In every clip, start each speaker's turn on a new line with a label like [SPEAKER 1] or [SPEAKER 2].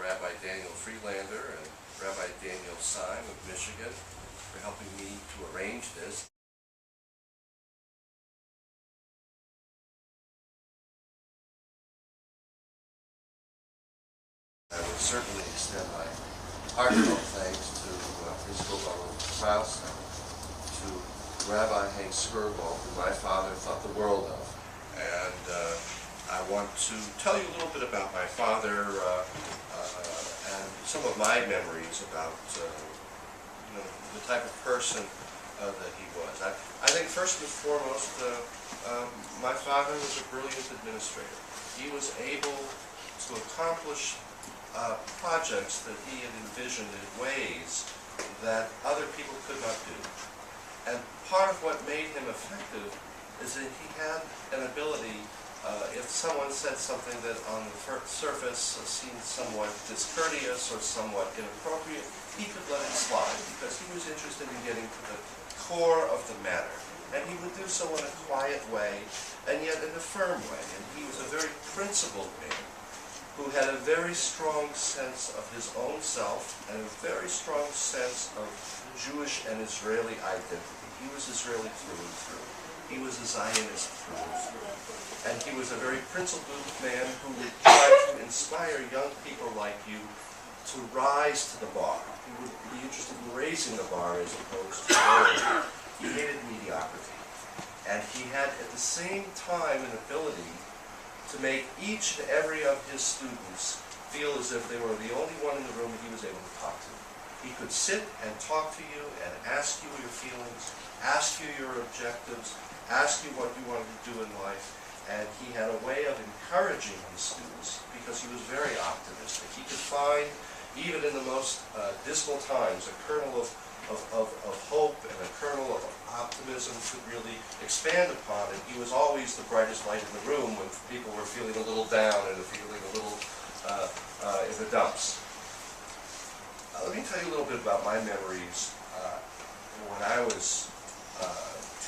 [SPEAKER 1] Rabbi Daniel Freelander and Rabbi Daniel Syme of Michigan for helping me to arrange this. I would certainly extend my heartfelt thanks to Principal Donald Krause and to Rabbi Hank Skirbo, who my father thought the world of. And I want to tell you a little bit about my father and some of my memories about the type of person that he was. I think first and foremost, my father was a brilliant administrator. He was able to accomplish projects that he had envisioned in ways that other people could not do. And part of what made him effective is that he had an ability, if someone said something that on the surface seemed somewhat discourteous or somewhat inappropriate, he could let it slide because he was interested in getting to the core of the matter. And he would do so in a quiet way and yet in a firm way. And he was a very principled man who had a very strong sense of his own self and a very strong sense of Jewish and Israeli identity. He was Israeli through and through. He was a Zionist through and through. And he was a very principled man who would try to inspire young people like you to rise to the bar. He would be interested in raising the bar as opposed to lowering it. He hated mediocrity. And he had at the same time an ability to make each and every of his students feel as if they were the only one in the room that he was able to talk to. He could sit and talk to you and ask you your feelings, ask you your objectives, ask you what you wanted to do in life, and he had a way of encouraging his students because he was very optimistic. He could find, even in the most dismal times, a kernel of hope and a kernel of optimism could really expand upon it. He was always the brightest light in the room when people were feeling a little down and feeling a little in the dumps. Let me tell you a little bit about my memories when I was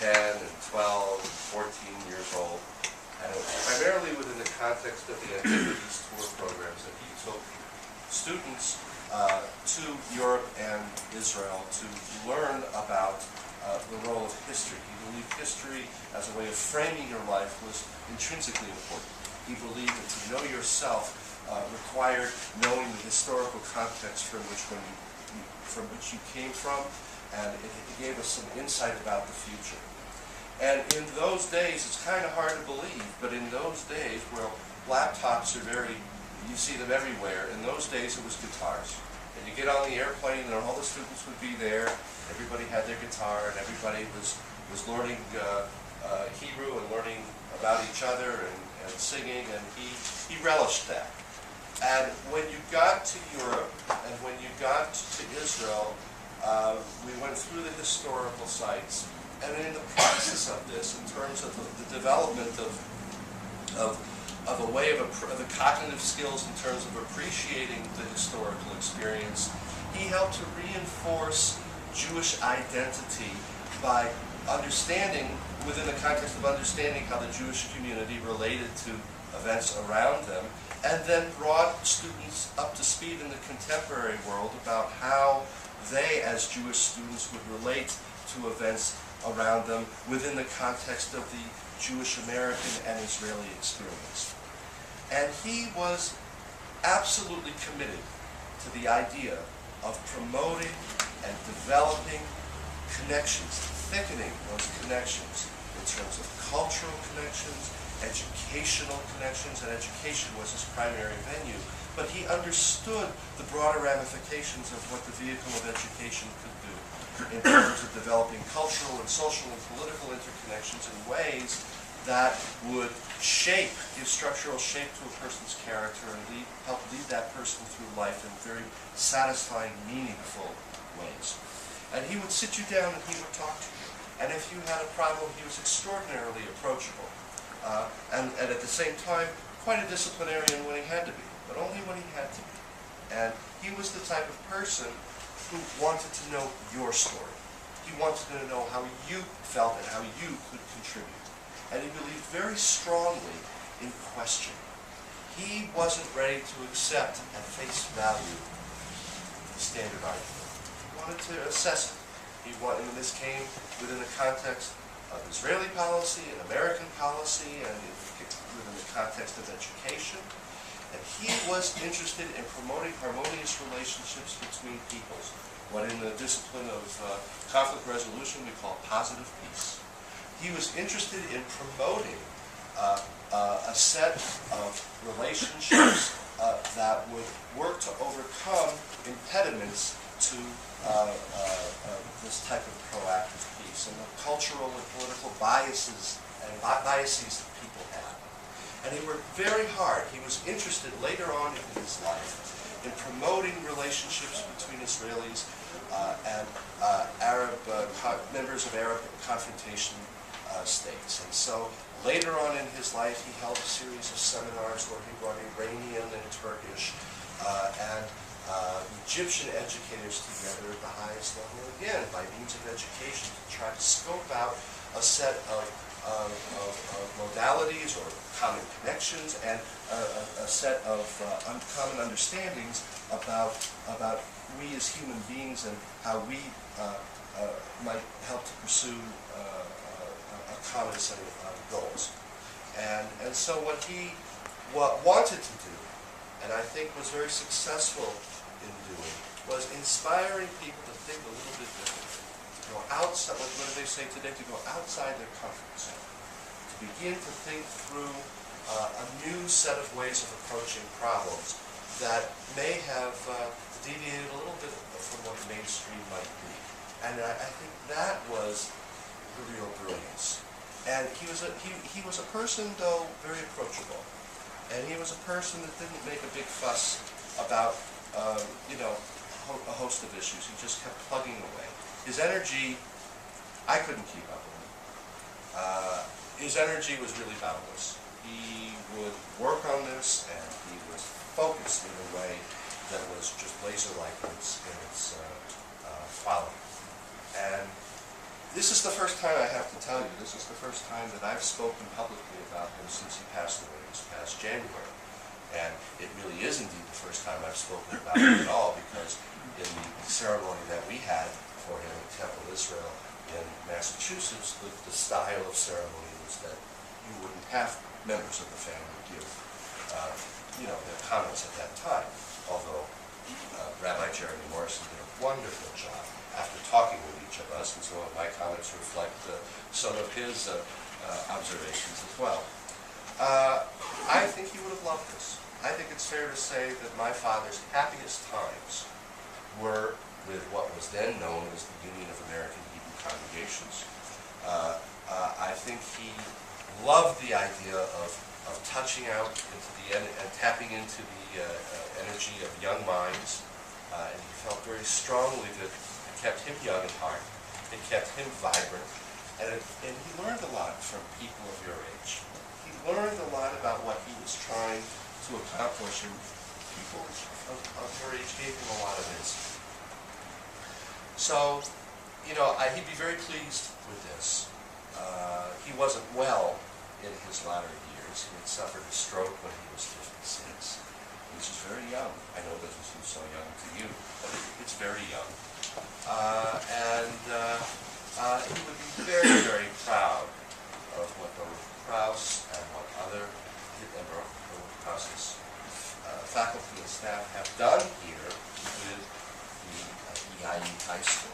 [SPEAKER 1] 10 and 12 and 14 years old. And it was primarily within the context of the Antiquities tour programs that he took students to Europe and Israel to learn about the role of history. He believed history as a way of framing your life was intrinsically important. He believed that to know yourself required knowing the historical context from which you came from, and it gave us some insight about the future. And in those days, it's kind of hard to believe, but in those days, well, laptops are you see them everywhere. In those days, it was guitars. And you get on the airplane, and all the students would be there. Everybody had their guitar, and everybody was learning Hebrew and learning about each other and singing, and he relished that. And when you got to Europe, and when you got to Israel, we went through the historical sites. And in the process of this, in terms of the development of a way of the cognitive skills in terms of appreciating the historical experience, he helped to reinforce Jewish identity by understanding, within the context of understanding how the Jewish community related to events around them, and then brought students up to speed in the contemporary world about how they, as Jewish students, would relate to events around them within the context of the Jewish American and Israeli experience. And he was absolutely committed to the idea of promoting and developing connections, thickening those connections in terms of cultural connections, educational connections, and education was his primary venue. But he understood the broader ramifications of what the vehicle of education could do in terms of developing cultural and social and political interconnections in ways that would give structural shape to a person's character and help lead that person through life in very satisfying, meaningful ways. And he would sit you down and he would talk to you. And if you had a problem, he was extraordinarily approachable. And at the same time, quite a disciplinarian when he had to be, but only when he had to be. And he was the type of person who wanted to know your story. He wanted to know how you felt and how you could contribute. And he believed very strongly in questioning. he wasn't ready to accept at face value the standard argument. He wanted to assess it. And this came within the context of Israeli policy and American policy and within the context of education. And he was interested in promoting harmonious relationships between peoples, what in the discipline of conflict resolution we call positive peace. He was interested in promoting a set of relationships that would work to overcome impediments to this type of proactive peace and the cultural and political biases that people have. And he worked very hard. He was interested later on in his life in promoting relationships between Israelis and members of Arab confrontation states. And so later on in his life, he held a series of seminars where he brought Iranian and Turkish and Egyptian educators together at the highest level, again, by means of education, to try to scope out a set of modalities or common connections and a set of common understandings about we as human beings and how we might help to pursue a common set of goals. And so what he wanted to do, and I think was very successful in doing, was inspiring people to think a little bit differently, to go outside, what do they say today, to go outside their comfort zone, to begin to think through a new set of ways of approaching problems that may have deviated a little bit from what the mainstream might be. And I think that was the real brilliance. And he was a person, though, very approachable. And he was a person that didn't make a big fuss about, a host of issues. He just kept plugging away. His energy, I couldn't keep up with him. His energy was really boundless. He would work on this, and he was focused in a way that was just laser-like in its quality. And this is the first time, I have to tell you, this is the first time that I've spoken publicly about him since he passed away this past January. And it really is indeed the first time I've spoken about him at all, because in the ceremony that we had for him at Temple Israel in Massachusetts, the style of ceremony was that you wouldn't have members of the family give their comments at that time. Although Rabbi Jeremy Morrison did a wonderful job after talking with each of us, and so my comments reflect some of his observations as well. I think he would have loved this. I think it's fair to say that my father's happiest times were with what was then known as the Union of American Hebrew Congregations. I think he loved the idea of touching out into and tapping into the energy of young minds, and he felt very strongly that it kept him young at heart, it kept him vibrant, and he learned a lot from people of your age. He learned a lot about what he was trying to accomplish, and people of your age gave him a lot of insight. So, he'd be very pleased with this. He wasn't well in his latter years. He had suffered a stroke when he was 56, which is very young. I know it doesn't seem so young to you, but it's very young. He would be very, very proud of what Baruch Krauss and what other Baruch Krauss's faculty and staff have done here with the EIE High School.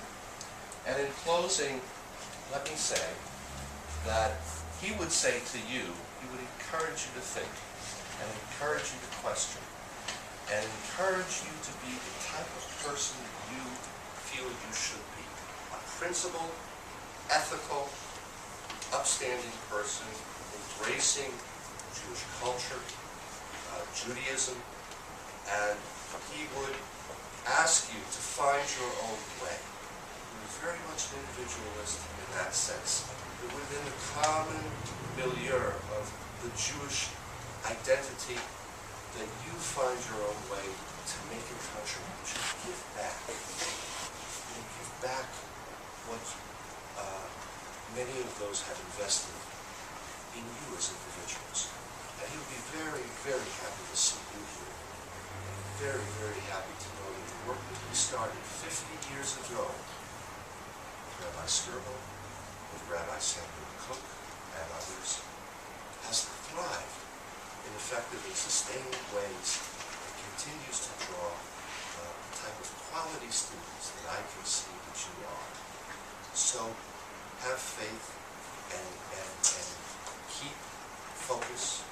[SPEAKER 1] And in closing, let me say that he would say to you, he would encourage you to think, and encourage you to question, and encourage you to be the type of person you feel you should be. A principled, ethical, upstanding person, embracing Jewish culture, Judaism, and he would ask you to find your own way. He was very much an individualist in that sense. Within the common milieu of the Jewish identity, that you find your own way to make a contribution, give back. And give back what many of those have invested in you as individuals. And he'll be very, very happy to see you here. Very, very happy to know that the work that he started 50 years ago with Rabbi Skirbo, with Rabbi Samuel Cook, and others, has thrived in effective and sustaining ways and continues to draw the type of quality students that I can see that you are. So have faith and keep focus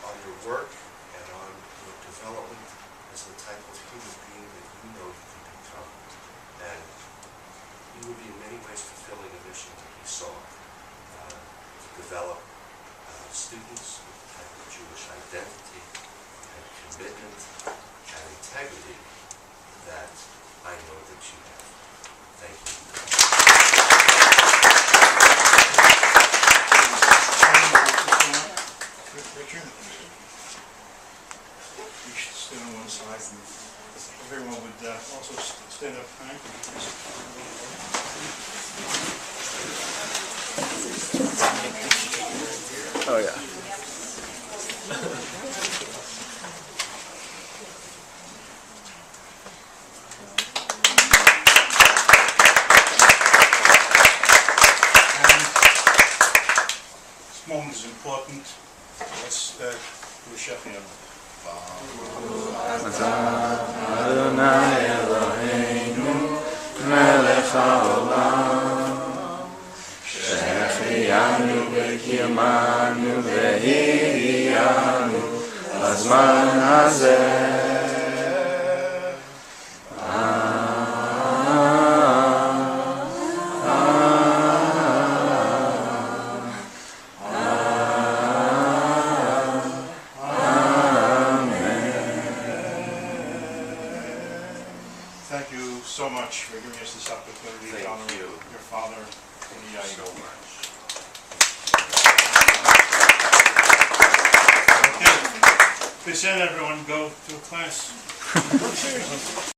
[SPEAKER 1] on your work and on your development as the type of human being that you know you can become. And you will be in many ways fulfilling a mission that he saw, to develop students with the type of Jewish identity and commitment and integrity that I know that you have. Thank you.
[SPEAKER 2] Richard, you should stand on one side, and everyone would also stand up behind you.
[SPEAKER 3] Oh yeah.
[SPEAKER 2] This moment is important. Let's do a Sheffield.
[SPEAKER 3] Adonai Eloheinu melech haolam שהחיינו וקיימנו והגיענו לזמן הזה.
[SPEAKER 2] Thank you so much for giving us this opportunity to honor your father.
[SPEAKER 1] Thank you so much.
[SPEAKER 2] Okay. This end, everyone, go to class.